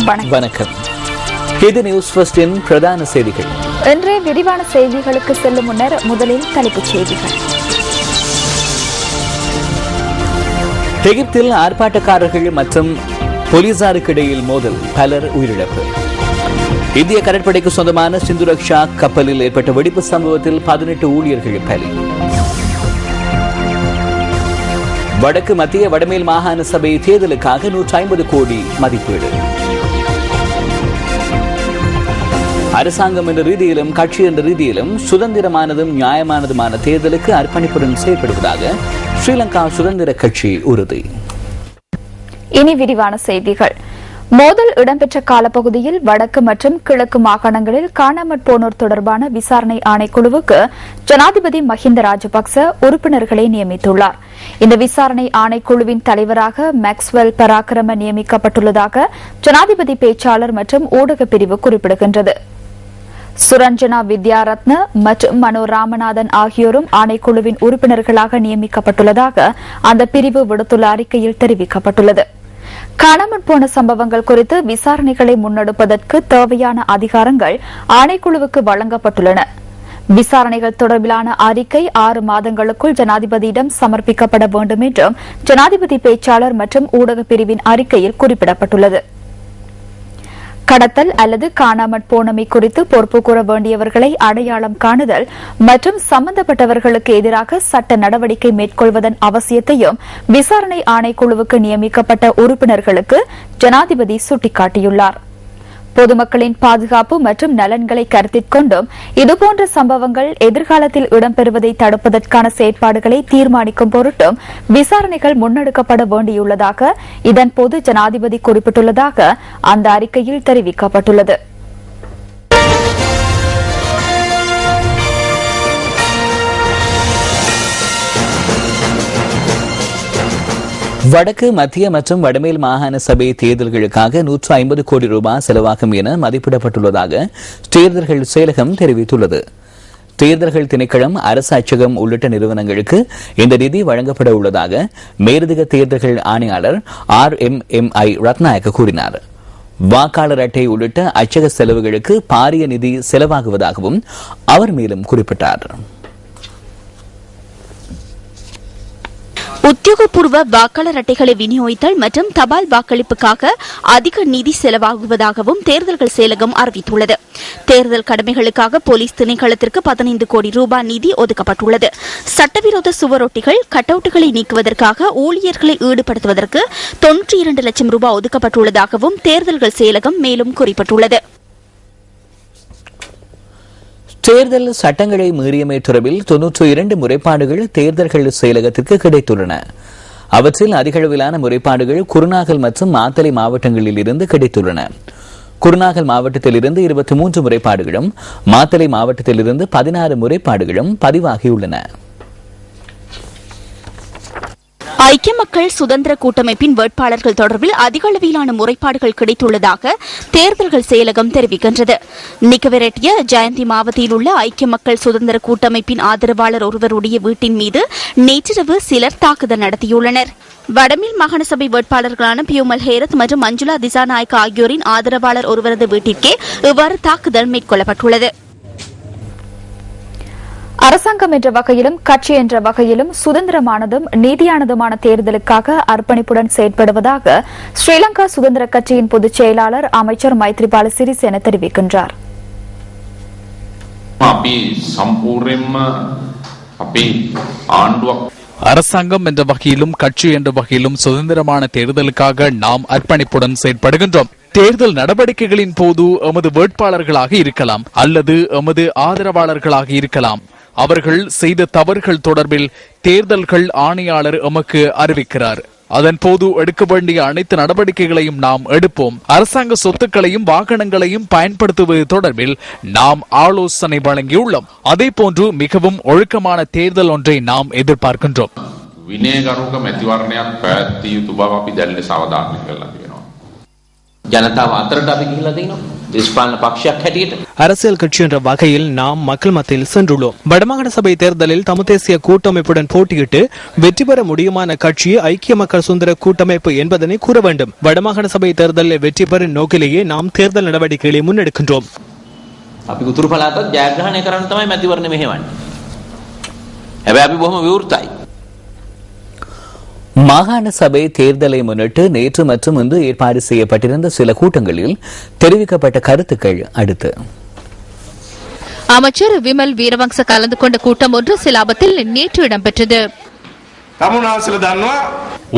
வணக்கம். இது நியூஸ் ஃபர்ஸ்டின் பிரதான செய்திகள். இன்றைய விரிவான செய்திகளுக்கு செல்லும் முன்னர் முதலில் தலைப்புச் செய்திகள். எகிப்தில் ஆர்ப்பாட்டக்காரர்கள் மற்றும் போலீசாருக்கு இடையில் மோதல், பலர் உயிரிழப்பு. இந்திய கடற்படைக்கு சொந்தமான சிந்துரக்ஷா கப்பலில் ஏற்பட்ட வெடிப்பு சம்பவத்தில் 18 ஊழியர்கள் பலி. வடக்கு மத்திய வடமேல் மாகாண சபை தேர்தலுக்காக 150 கோடி மதிப்பீடு. அரசாங்கம் என்ற ரீதியிலும் கட்சி என்ற ரீதியிலும் சுதந்திரமானதும் நியாயமானதுமான தேர்தலுக்கு அர்ப்பணிப்புடன் செயல்படுவதாக ஸ்ரீலங்கா சுதந்திர கட்சி உறுதி. இனி விரிவான செய்திகள். மோதல் இடம்பெற்ற காலப்பகுதியில் வடக்கு மற்றும் கிழக்கு மாகாணங்களில் காணாமற் போனோர் தொடர்பான விசாரணை ஆணைக்குழுவுக்கு ஜனாதிபதி மஹிந்த ராஜபக்ச உறுப்பினர்களை நியமித்துள்ளார். இந்த விசாரணை ஆணைக்குழுவின் தலைவராக மேக்ஸ்வெல் பராக்கிரம நியமிக்கப்பட்டுள்ளதாக ஜனாதிபதி பேச்சாளர் மற்றும் ஊடகப் பிரிவு குறிப்பிடுகின்றது. சுரஞ்சனா வித்யாரத்ன மற்றும் மனோ ராமநாதன் ஆகியோரும் ஆணைக்குழுவின் உறுப்பினர்களாக நியமிக்கப்பட்டுள்ளதாக அந்த பிரிவு விடுத்துள்ள அறிக்கையில் தெரிவிக்கப்பட்டுள்ளது. காணாமற் போன சம்பவங்கள் குறித்து விசாரணைகளை முன்னெடுப்பதற்கு தேவையான அதிகாரங்கள் ஆணைக்குழுவுக்கு வழங்கப்பட்டுள்ளன. விசாரணைகள் தொடர்பிலான அறிக்கை 6 மாதங்களுக்குள் ஜனாதிபதியிடம் சமர்ப்பிக்கப்பட வேண்டும் என்றும் ஜனாதிபதி பேச்சாளர் மற்றும் ஊடகப் பிரிவின் அறிக்கையில் குறிப்பிடப்பட்டுள்ளது. கடத்தல் அல்லது காணாமற் போனமை குறித்து பொறுப்பு கூற வேண்டியவர்களை அடையாளம் காணுதல் மற்றும் சம்பந்தப்பட்டவர்களுக்கு எதிராக சட்ட நடவடிக்கை மேற்கொள்வதன் அவசியத்தையும் விசாரணை ஆணைக்குழுவுக்கு நியமிக்கப்பட்ட உறுப்பினர்களுக்கு ஜனாதிபதி சுட்டிக்காட்டியுள்ளார். பொதுமக்களின் பாதுகாப்பு மற்றும் நலன்களை கருத்தில் கொண்டும் இதுபோன்ற சம்பவங்கள் எதிர்காலத்தில் இடம்பெறுவதை தடுப்பதற்கான செயற்பாடுகளை தீர்மானிக்கும் பொருட்டும் விசாரணைகள் முன்னெடுக்கப்பட வேண்டியுள்ளதாக இதன்போது ஜனாதிபதி குறிப்பிட்டுள்ளதாக அந்த அறிக்கையில் தெரிவிக்கப்பட்டுள்ளது. வடக்கு மத்திய மற்றும் வடமேல் மாகாண சபை தேர்தல்களுக்காக 150 கோடி ரூபாய் செலவாகும் என மதிப்பிடப்பட்டுள்ளதாக தேர்தல்கள் செயலகம் தெரிவித்துள்ளது. தேர்தல்கள் திணைக்களம், அரசு அச்சகம் உள்ளிட்ட நிறுவனங்களுக்கு இந்த நிதி வழங்கப்பட உள்ளதாக மேலதிக தேர்தல்கள் ஆணையாளர் RMMI ரத்நாயக்க கூறினார். வாக்காளர் அட்டை உள்ளிட்ட அச்சக செலவுகளுக்கு பாரிய நிதி செலவாகுவதாகவும் அவர் மேலும் குறிப்பிட்டார். உத்தியோகபூர்வ வாக்காளர் அட்டைகளை விநியோகித்தல் மற்றும் தபால் வாக்களிப்புக்காக அதிக நிதி செலவாகுவதாகவும் தேர்தல்கள் செயலகம் அறிவித்துள்ளது. தேர்தல் கடமைகளுக்காக போலீஸ் திணைக்களத்திற்கு 15 கோடி ரூபாய் நிதி ஒதுக்கப்பட்டுள்ளது. சட்டவிரோத சுவரொட்டிகள், கட்டவுட்டுகளை நீக்குவதற்காக ஊழியர்களை ஈடுபடுத்துவதற்கு 92 லட்சம் ரூபாய் ஒதுக்கப்பட்டுள்ளதாகவும் தேர்தல்கள் செயலகம் மேலும் குறிப்பிட்டுள்ளது. தேர்தல் சட்டங்களை மீறியமை தொடர்பில் 92 முறைப்பாடுகள் தேர்தல்கள் செயலகத்திற்கு கிடைத்துள்ளன. அவற்றில் அதிகளவிலான முறைப்பாடுகள் குருநாகல் மற்றும் மாத்தளை மாவட்டங்களில் இருந்து கிடைத்துள்ளன. குருநாகல் மாவட்டத்தில் இருந்து 23 முறைப்பாடுகளும், மாத்தளை மாவட்டத்தில் இருந்து 16 முறைப்பாடுகளும் பதிவாகியுள்ளன. ஐக்கிய மக்கள் சுதந்திர கூட்டமைப்பின் வேட்பாளர்கள் தொடர்பில் அதிக அளவிலான முறைப்பாடுகள் கிடைத்துள்ளதாக தேர்தல்கள் செயலகம் தெரிவிக்கின்றது. நிக்கவரெட்டிய ஜெயந்தி மாவட்டத்தில் உள்ள ஐக்கிய மக்கள் சுதந்திர கூட்டமைப்பின் ஆதரவாளர் ஒருவருடைய வீட்டின் மீது நேற்றிரவு சிலர் தாக்குதல் நடத்தியுள்ளனர். வடமேல் மாகாண சபை வேட்பாளர்களான பியூமல் ஹேரத் மற்றும் மஞ்சுளா திசாநாயக்க ஆகியோரின் ஆதரவாளர் ஒருவரது வீட்டிற்கே இவ்வாறு தாக்குதல் மேற்கொள்ளப்பட்டுள்ளது. அரசாங்கம் என்ற வகையிலும் கட்சி என்ற வகையிலும் சுதந்திரமானதும் நீதியானதுமான தேர்தலுக்காக அர்ப்பணிப்புடன் செயற்படுவதாக ஸ்ரீலங்கா சுதந்திர கட்சியின் பொதுச் செயலாளர் அமைச்சர் மைத்ரிபால சிறிசேன தெரிவிக்கின்றார். அரசாங்கம் என்ற வகையிலும் கட்சி என்ற வகையிலும் சுதந்திரமான தேர்தலுக்காக நாம் அர்ப்பணிப்புடன் செயற்படுகின்றோம். தேர்தல் நடவடிக்கைகளின் போது எமது வேட்பாளர்களாக இருக்கலாம் அல்லது எமது ஆதரவாளர்களாக இருக்கலாம். அவர்கள் செய்த தவறுகள் தொடர்பில் தேர்தல்கள் ஆணையாளர் எமக்கு அறிவிக்கிறார். அதன் போது எடுக்க வேண்டிய அனைத்து நடவடிக்கைகளையும் நாம் எடுப்போம். அரசாங்க சொத்துக்களையும் வாகனங்களையும் பயன்படுத்துவது தொடர்பில் நாம் ஆலோசனை வழங்கியுள்ளோம். அதே போன்று மிகவும் ஒழுக்கமான தேர்தல் ஒன்றை நாம் எதிர்பார்க்கின்றோம். ජනතාව අතරට අපි ගිහිල්ලා තිනවා. அரசியல் கட்சி என்ற வகையில் நாம் மக்கள் மத்தியில் சென்றுள்ளோம். வடமாகாண சபை தேர்தலில் தமிழ் தேசிய கூட்டமைப்புடன் போட்டியிட்டு வெற்றி பெற முடியுமான கட்சி ஐக்கிய மக்கள் சுதந்திர கூட்டமைப்பு என்பதனை கூற வேண்டும். வடமாகாண சபை தேர்தலில் வெற்றி பெறும் நோக்கிலேயே நாம் தேர்தல் நடவடிக்கைகளை முன்னெடுக்கின்றோம். மாகாண சபை தேர்தலை முன்னிட்டு நேற்று மற்றும் இன்று ஏற்பாடு செய்யப்பட்டிருந்த சில கூட்டங்களில் தெரிவிக்கப்பட்ட கருத்துக்கள் அடுத்து. அமைச்சர் விமல் வீரவங்ச கலந்து கொண்ட கூட்டம் ஒன்று சிலாபத்தில் நேற்று இடம்பெற்றது.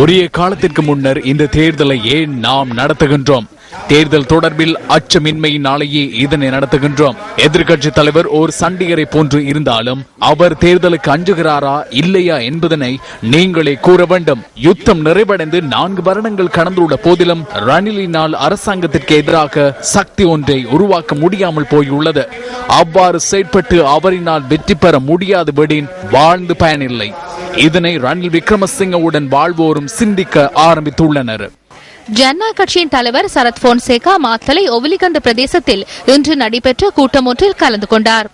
உரிய காலத்திற்கு முன்னர் இந்த தேர்தலை ஏன் நாம் நடத்துகின்றோம்? தேர்தல் தொடர்பில் அச்சமின்மையினாலேயே இதனை நடத்துகின்றோம். எதிர்கட்சி தலைவர் ஒரு சண்டிகரை போன்று இருந்தாலும் அவர் தேர்தலுக்கு அஞ்சுகிறாரா இல்லையா என்பதனை நீங்களே கூற வேண்டும். யுத்தம் நிறைவடைந்து 4 வருடங்கள் கடந்துள்ள போதிலும் ரணிலினால் அரசாங்கத்திற்கு எதிராக சக்தி ஒன்றை உருவாக்க முடியாமல் போயுள்ளது. அவ்வாறு செயற்பட்டு அவரினால் வெற்றி பெற முடியாது விடின் வாழ்ந்து பயனில்லை. இதனை ரணில் விக்ரமசிங்கவுடன் வாழ்வோரும் சிந்திக்க ஆரம்பித்துள்ளனர். ஜனநாயக கட்சியின் தலைவர் சரத் போன்சேகா மாத்தளை ஒவிலிகந்த பிரதேசத்தில் இன்று நடைபெற்ற கூட்டம் ஒன்றில் கலந்து கொண்டார்.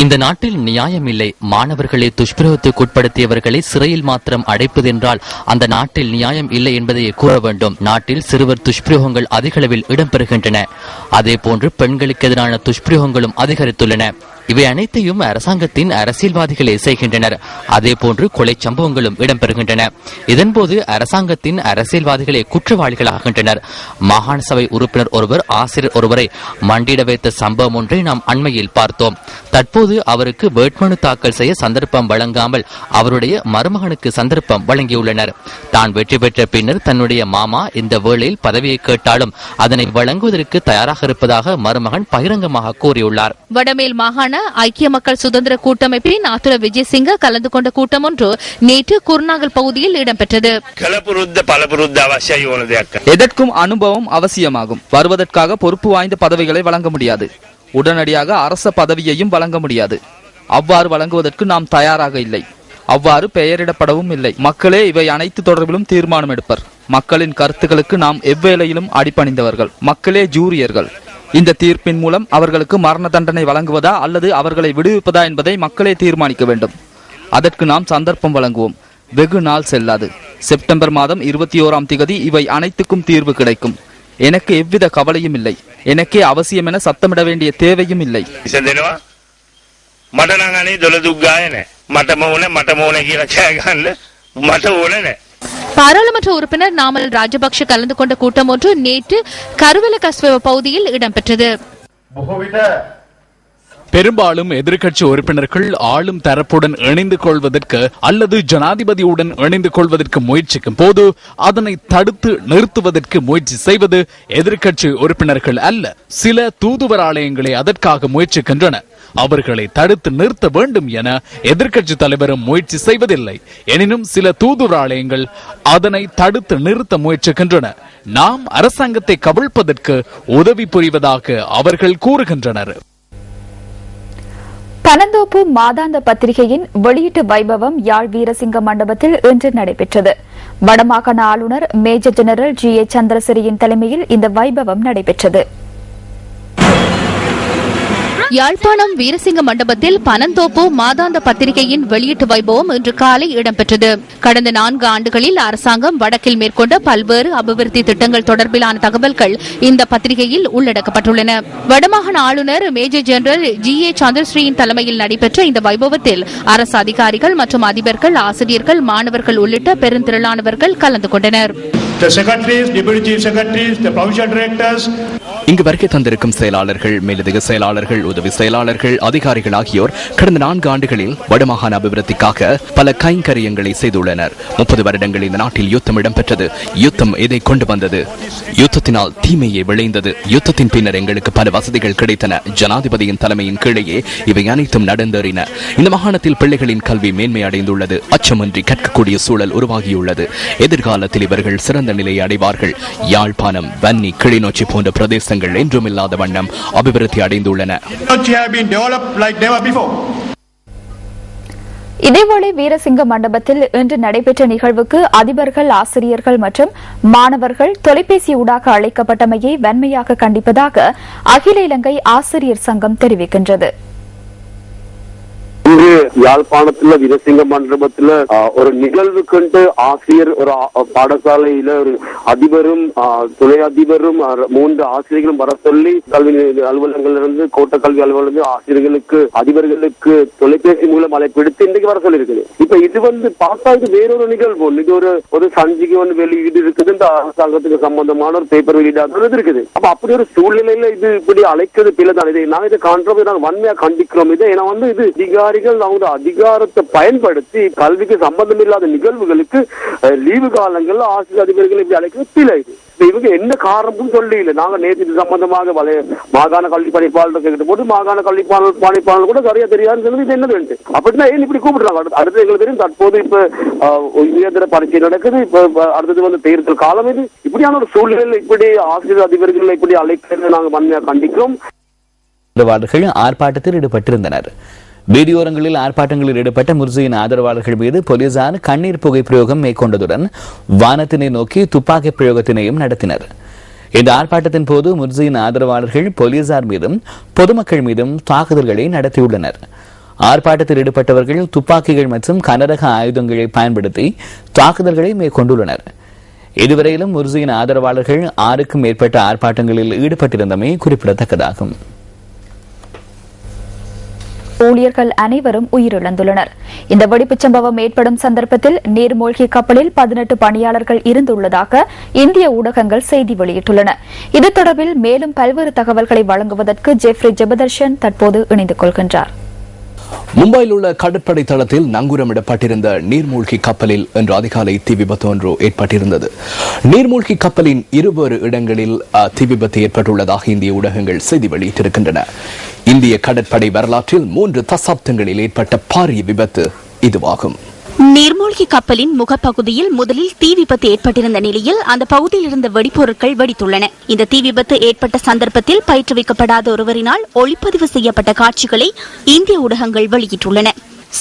இந்த நாட்டில் நியாயம் இல்லை. மாணவர்களை துஷ்பிரயோகத்துக்கு உட்படுத்தியவர்களை சிறையில் மாத்திரம் அடைப்பதென்றால் அந்த நாட்டில் நியாயம் இல்லை என்பதை கூற வேண்டும். நாட்டில் சிறுவர் துஷ்பிரயோகங்கள் அதிக அளவில் இடம்பெறுகின்றன. அதே போன்று பெண்களுக்கு எதிரான துஷ்பிரயோகங்களும் அதிகரித்துள்ளன. இவை அனைத்தையும் அரசாங்கத்தின் அரசியல்வாதிகளே செய்கின்றனர். அதே போன்று கொலை சம்பவங்களும் இடம்பெறுகின்றன. இதன்போது அரசாங்கத்தின் அரசியல்வாதிகளே குற்றவாளிகளாகின்றனர். மாகாண சபை உறுப்பினர் ஒருவர் ஆசிரியர் ஒருவரை மண்டியிட வைத்த சம்பவம் ஒன்றை நாம் அண்மையில் பார்த்தோம். தற்போது அவருக்கு வேட்புமனு தாக்கல் செய்ய சந்தர்ப்பம் வழங்காமல் அவருடைய மருமகனுக்கு சந்தர்ப்பம் வழங்கியுள்ளனர். தான் வெற்றி பெற்ற பின்னர் தன்னுடைய மாமா இந்த வேளையில் பதவியை கேட்டாலும் அதனை வழங்குவதற்கு தயாராக இருப்பதாக மருமகன் பகிரங்கமாக கூறியுள்ளார். வடமேல் மாகாண ஐக்கிய மக்கள் சுதந்திர கூட்டமைப்பின் ஆத்துர விஜயசிங்க கலந்து கொண்ட கூட்டம் ஒன்று நேற்று குருநாகல் பகுதியில் இடம்பெற்றது. எதற்கும் அனுபவம் அவசியமாகும். வருவதற்காக பொறுப்பு வாய்ந்த பதவிகளை வழங்க முடியாது. உடனடியாக அரச பதவியையும் வழங்க முடியாது. அவ்வாறு வழங்குவதற்கு நாம் தயாராக இல்லை. அவ்வாறு பெயரிடப்படவும் இல்லை. மக்களே இவை அனைத்து தொடர்பிலும் தீர்மானம் எடுப்பர். மக்களின் கருத்துக்களுக்கு நாம் எவ்வேளையிலும் அடிபணிந்தவர்கள். மக்களே ஜூரியர்கள். இந்த தீர்ப்பின் மூலம் அவர்களுக்கு மரண தண்டனை வழங்குவதா அல்லது அவர்களை விடுவிப்பதா என்பதை மக்களே தீர்மானிக்க வேண்டும். அதற்கு நாம் சந்தர்ப்பம் வழங்குவோம். வெகு நாள் செல்லாது. செப்டம்பர் மாதம் 21ஆம் தேதி இவை அனைத்துக்கும் தீர்வு கிடைக்கும். எனக்கு எவ்வித கவலையும் இல்லை. எனக்கே அவசியம் என சத்தமிட வேண்டிய தேவையும் இல்லை. பாராளுமன்ற உறுப்பினர் நாமல் ராஜபக்ஷ கலந்து கொண்ட கூட்டம் ஒன்று நேற்று கருவல கஸ்வ பகுதியில் இடம்பெற்றது. பெரும்பாலும் எதிர்க்கட்சி உறுப்பினர்கள் ஆளும் தரப்புடன் இணைந்து கொள்வதற்கு அல்லது ஜனாதிபதியுடன் இணைந்து கொள்வதற்கு முயற்சிக்கும் போது அதனை தடுத்து நிறுத்துவதற்கு முயற்சி செய்வது எதிர்க்கட்சி உறுப்பினர்கள் அல்ல. சில தூதுவர் ஆலயங்களை அதற்காக முயற்சிக்கின்றன. அவர்களை தடுத்து நிறுத்த வேண்டும் என எதிர்க்கட்சி தலைவரும் முயற்சி செய்வதில்லை. எனினும் சில தூதுவர் ஆலயங்கள் அதனை தடுத்து நிறுத்த முயற்சிக்கின்றன. நாம் அரசாங்கத்தை கவிழ்ப்பதற்கு உதவி புரிவதாக அவர்கள் கூறுகின்றனர். பனந்தோப்பு மாதாந்த பத்திரிகையின் வெளியீட்டு வைபவம் யாழ் வீரசிங்க மண்டபத்தில் இன்று நடைபெற்றது. வடமாகாண ஆளுநர் மேஜர் ஜெனரல் GA சந்திரசிறியின் தலைமையில் இந்த வைபவம் நடைபெற்றது. யாழ்ப்பாணம் வீரசிங்க மண்டபத்தில் பனந்தோப்பு மாதாந்த பத்திரிகையின் வெளியீட்டு வைபவம் இன்று காலை இடம்பெற்றது. கடந்த 4 ஆண்டுகளில் அரசாங்கம் வடக்கில் மேற்கொண்ட பல்வேறு அபிவிருத்தி திட்டங்கள் தொடர்பிலான தகவல்கள் இந்த பத்திரிகையில் உள்ளடக்கப்பட்டுள்ளன. வடமாகாண ஆளுநர் மேஜர் ஜெனரல் GA சந்திரஸ்ரீயின் தலைமையில் நடைபெற்ற இந்த வைபவத்தில் அரசு அதிகாரிகள் மற்றும் அதிபர்கள், ஆசிரியர்கள், மாணவர்கள் உள்ளிட்ட பெருந்திரளானவர்கள் கலந்து கொண்டனர். இங்கு வருகை தந்திருக்கும் செயலாளர்கள், மேலதிக செயலாளர்கள், உதவி செயலாளர்கள், அதிகாரிகள் ஆகியோர் கடந்த 4 ஆண்டுகளில் வடமாகாண அபிவிருத்திக்காக பல கைங்கரியங்களை செய்துள்ளனர். 30 வருடங்கள் இந்த நாட்டில் யுத்தம் இடம்பெற்றது. யுத்தம் எதை கொண்டு வந்தது? யுத்தத்தினால் தீமையை விளைந்தது. யுத்தத்தின் பின்னர் எங்களுக்கு பல வசதிகள் கிடைத்தன. ஜனாதிபதியின் தலைமையின் கீழேயே இவை அனைத்தும் நடந்தேறின. இந்த மாகாணத்தில் பிள்ளைகளின் கல்வி மேன்மை அடைந்துள்ளது. அச்சமின்றி கற்கக்கூடிய சூழல் உருவாகியுள்ளது. எதிர்காலத்தில் இவர்கள் சிறந்த நிலையை அடைவார்கள். யாழ்ப்பாணம், வன்னி, கிளிநொச்சி போன்ற பிரதேசங்கள் என்றும் இல்லாத வண்ணம் அபிவிருத்தி அடைந்துள்ளன. இதேவேளை வீரசிங்க மண்டபத்தில் இன்று நடைபெற்ற நிகழ்வுக்கு அதிபர்கள், ஆசிரியர்கள் மற்றும் மாணவர்கள் தொலைபேசியூடாக அழைக்கப்பட்டமையை வன்மையாக கண்டிப்பதாக அகில இலங்கை ஆசிரியர் சங்கம் தெரிவிக்கின்றது. இங்கு யாழ்ப்பாணத்துல வீரசிங்க மண்டபத்துல ஒரு நிகழ்வுக்கு ஆசிரியர் ஒரு பாடசாலையில ஒரு அதிபரும் துணை அதிபரும் 3 ஆசிரியர்களும் வர சொல்லி கல்வி அலுவலகங்களிலிருந்து கோட்ட கல்வி அலுவலக ஆசிரியர்களுக்கு அதிபர்களுக்கு தொலைபேசி மூலம் அழைப்பெடுத்து இன்றைக்கு வர சொல்லி இருக்குது. இப்ப இது பார்த்தா இது வேறொரு நிகழ்வு. இது ஒரு சஞ்சிகை ஒன்று வெளியீடு இருக்குது. இந்த அரசாங்கத்துக்கு சம்பந்தமான ஒரு பேப்பர் வெளியீடு இருக்குது. அப்ப அப்படி ஒரு சூழ்நிலையில இது இப்படி அழைக்கிறது பிள்ளைதான். நாங்க இதை காண்றோம், நாங்க வன்மையா கண்டிக்கிறோம். இதை ஏன்னா இது அதிகாரத்தை பயன்படுத்தி கல்விக்கு சம்பந்தம் இல்லாத நிகழ்வுகளுக்கு லீவு காலங்கள்ல ஆசிரியர் அதிபர்கள் இப்படி அழைக்கிறது பிழை. இவங்க என்ன காரணமும் சொல்லி இல்லை. நாங்க நேற்று இது சம்பந்தமாக மாகாண கல்வி பணிப்பாளர் கேட்டு போட்டு மாகாண கல்வி பணிப்பாளர் கூட சரியா தெரியாது இது என்ன அப்படின்னா ஏன் இப்படி கூப்பிடுறாங்க. அடுத்து எங்களுக்கு தெரியும் தற்போது இப்ப உயர்தர பரீட்சை நடக்குது. இப்ப அடுத்தது தேர்தல் காலம். இது இப்படியான ஒரு சூழ்நிலையில் இப்படி ஆசிரியர் அதிபர்கள் இப்படி அழைக்கிறது நாங்க வன்மையா கண்டிக்கிறோம். ஆர்ப்பாட்டத்தில் ஈடுபட்டிருந்தனர். வீடியோரங்களில் ஆர்ப்பாட்டங்களில் ஈடுபட்ட முர்சியின் ஆதரவாளர்கள் மீது போலீசார் கண்ணீர் புகை பிரயோகம் மேற்கொண்டதுடன் வானத்தினை நோக்கி துப்பாக்கி பிரயோகத்தினையும் நடத்தினர். இந்த ஆர்ப்பாட்டத்தின் போது முர்சியின் ஆதரவாளர்கள் போலீசார் மீதும் பொதுமக்கள் மீதும் தாக்குதல்களை நடத்தியுள்ளனர். ஆர்ப்பாட்டத்தில் ஈடுபட்டவர்கள் துப்பாக்கிகள் மற்றும் கனரக ஆயுதங்களை பயன்படுத்தி தாக்குதல்களை மேற்கொண்டுள்ளனர். இதுவரையிலும் முர்சியின் ஆதரவாளர்கள் 6க்கும் மேற்பட்ட ஆர்ப்பாட்டங்களில் ஈடுபட்டிருந்தமை குறிப்பிடத்தக்கதாகும். ஊழியர்கள் அனைவரும் உயிரிழந்துள்ளனர். இந்த வெடிப்புச் சம்பவம் ஏற்படும் சந்தர்ப்பத்தில் நீர்மூழ்கி கப்பலில் 18 பணியாளர்கள் இருந்துள்ளதாக இந்திய ஊடகங்கள் செய்தி வெளியிட்டுள்ளன. இது தொடர்பில் மேலும் பல்வேறு தகவல்களை வழங்குவதற்கு ஜெஃப்ரி ஜெபதர்ஷன் தற்போது இணைந்து கொள்கின்றார். மும்பையில் உள்ள கடற்படை தளத்தில் நங்கூரமிடப்பட்டிருந்த நீர்மூழ்கி கப்பலில் இன்று அதிகாலை தீ விபத்து ஒன்று ஏற்பட்டிருந்தது. நீர்மூழ்கி கப்பலின் 2 இடங்களில் தீ விபத்து ஏற்பட்டுள்ளதாக இந்திய ஊடகங்கள் செய்தி வெளியிட்டிருக்கின்றன. இந்திய கடற்படை வரலாற்றில் 3 தசாப்தங்களில் ஏற்பட்ட பாரிய விபத்து இதுவாகும். நீர்மூழ்கி கப்பலின் முகப்பகுதியில் முதலில் தீ விபத்து ஏற்பட்டிருந்த நிலையில் அந்த பகுதியில் இருந்த வெடிப்பொருட்கள் வெடித்துள்ளன. இந்த தீ விபத்து ஏற்பட்ட சந்தர்ப்பத்தில் பயிற்றுவிக்கப்படாத ஒருவரினால் ஒளிப்பதிவு செய்யப்பட்ட காட்சிகளை இந்திய ஊடகங்கள் வெளியிட்டுள்ளன.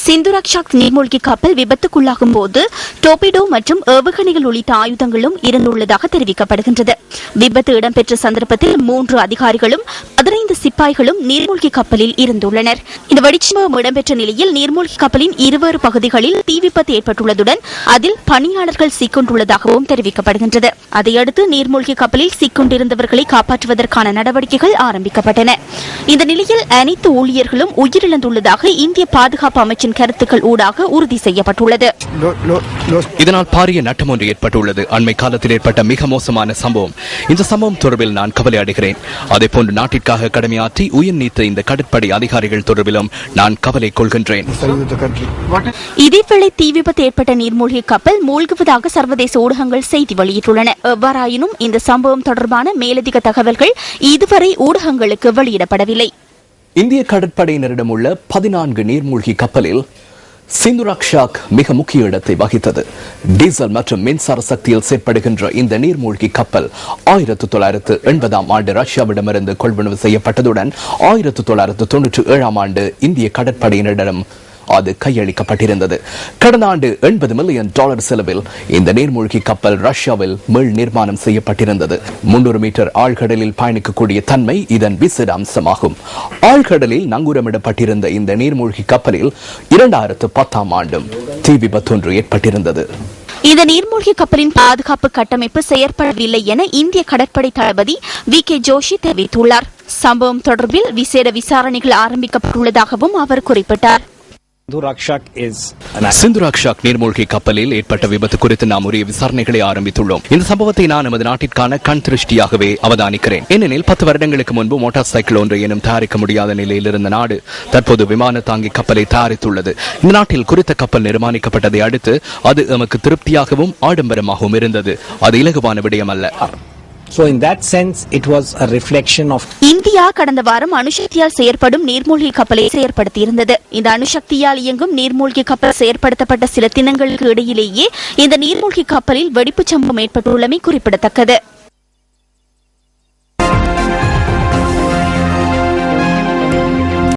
சிந்துரக்ஷாக் நீர்மூழ்கி கப்பல் விபத்துக்குள்ளாகும் போது டோபிடோ மற்றும் ஏவுகணைகள் உள்ளிட்ட ஆயுதங்களும் இருந்துள்ளதாக தெரிவிக்கப்படுகின்றது. விபத்து இடம்பெற்ற சந்தர்ப்பத்தில் 3 அதிகாரிகளும் 15 சிப்பாய்களும் நீர்மூழ்கி கப்பலில் இருந்துள்ளனர். இந்த வெடிச்சம்பவம் இடம்பெற்ற நிலையில் நீர்மூழ்கி கப்பலின் 2 பகுதிகளில் தீ விபத்து ஏற்பட்டுள்ளதுடன் அதில் பணியாளர்கள் சிக்கொண்டுள்ளதாகவும் தெரிவிக்கப்படுகின்றது. அதையடுத்து நீர்மூழ்கி கப்பலில் சிக்கொண்டிருந்தவர்களை காப்பாற்றுவதற்கான நடவடிக்கைகள் ஆரம்பிக்கப்பட்டன. இந்த நிலையில் அனைத்து ஊழியர்களும் உயிரிழந்துள்ளதாக இந்திய பாதுகாப்பு அமைச்சர் கருத்துக்கள் ஊடாக உறுதி செய்யப்பட்டுள்ளது. இதனால் பாரிய நட்டம் ஒன்று ஏற்பட்டுள்ளது. அண்மை காலத்தில் ஏற்பட்ட மிக மோசமான சம்பவம். இந்த சம்பவம் தொடர்பில் நான் கவலை அடைகிறேன். அதேபோன்று நாட்டிற்காக கடமையாற்றி உயிர் நீத்த இந்த கடற்படை அதிகாரிகள் தொடர்பிலும் நான் கவலை கொள்கின்றேன். இதேவேளை தீ விபத்து ஏற்பட்ட நீர்மூழ்கி கப்பல் மூழ்குவதாக சர்வதேச ஊடகங்கள் செய்தி வெளியிட்டுள்ளன. எவ்வாறாயினும் இந்த சம்பவம் தொடர்பான மேலதிக தகவல்கள் இதுவரை ஊடகங்களுக்கு வெளியிடப்படவில்லை. இந்திய கடற்படையினரிடம் உள்ள 14 நீர்மூழ்கி கப்பலில் சிந்துரக்ஷாக் மிக முக்கிய இடத்தை வகித்தது. டீசல் மற்றும் மின்சார சக்தியில் செயற்படுகின்ற இந்த நீர்மூழ்கி கப்பல் 1980ஆம் ஆண்டு ரஷ்யாவிடமிருந்து கொள்வனவு செய்யப்பட்டதுடன் 1997ஆம் ஆண்டு இந்திய கடற்படையினரிடம் அது கையளிக்கப்பட்டிருந்தது. கடந்த ஆண்டு $80 மில்லியன் செலவில் இந்த நீர்மூழ்கி கப்பல் ரஷ்யாவில் மீள் நிர்மாணம் செய்யப்பட்டிருந்தது. 300 மீட்டர் ஆழ்கடலில் பயணிக்கக்கூடிய தன்மை இதன் விசேட அம்சமாகும். ஆழ்கடலில் நங்கூரமிடப்பட்டிருந்த இந்த நீர்மூழ்கி கப்பலில் 2010ஆம் ஆண்டும் தீ விபத்தொன்று ஏற்பட்டிருந்தது. இந்த நீர்மூழ்கி கப்பலின் பாதுகாப்பு கட்டமைப்பு செயற்படவில்லை என இந்திய கடற்படை தளபதி V.K. ஜோஷி தெரிவித்துள்ளார். சம்பவம் தொடர்பில் விசேட விசாரணைகள் ஆரம்பிக்கப்பட்டுள்ளதாகவும் அவர் குறிப்பிட்டார். சிந்துரக்ஷாக் நீர்மூழ்கி கப்பலில் ஏற்பட்ட விபத்து குறித்து நாம் உரிய விசாரணைகளை ஆரம்பித்துள்ளோம். இந்த சம்பவத்தை நான் நமது நாட்டிற்கான கண் திருஷ்டியாகவே அவதானிக்கிறேன். ஏனெனில் 10 வருடங்களுக்கு முன்பு மோட்டார் சைக்கிள் ஒன்றை எனும் தயாரிக்க முடியாத நிலையில் இருந்த நாடு தற்போது விமான தாங்கி கப்பலை தயாரித்துள்ளது. இந்த நாட்டில் குறித்த கப்பல் நிர்மாணிக்கப்பட்டதை அடுத்து அது நமக்கு திருப்தியாகவும் ஆடம்பரமாகவும் இருந்தது. அது இலகுவான விடயம் அல்ல. So in that sense, it was a reflection of. India கடந்த வாரம் அணுசக்தியால் செயற்படும் நீர்மூழ்கி கப்பலை செயற்படுத்தியிருந்தது. இந்த அணுசக்தியால் இயங்கும் நீர்மூழ்கி கப்பல் செயற்படுத்தப்பட்ட சில தினங்களுக்கு இடையிலேயே இந்த நீர்மூழ்கி கப்பலில் வெடிப்புச் சம்பவம் ஏற்பட்டுள்ளமை குறிப்பிடத்தக்கது.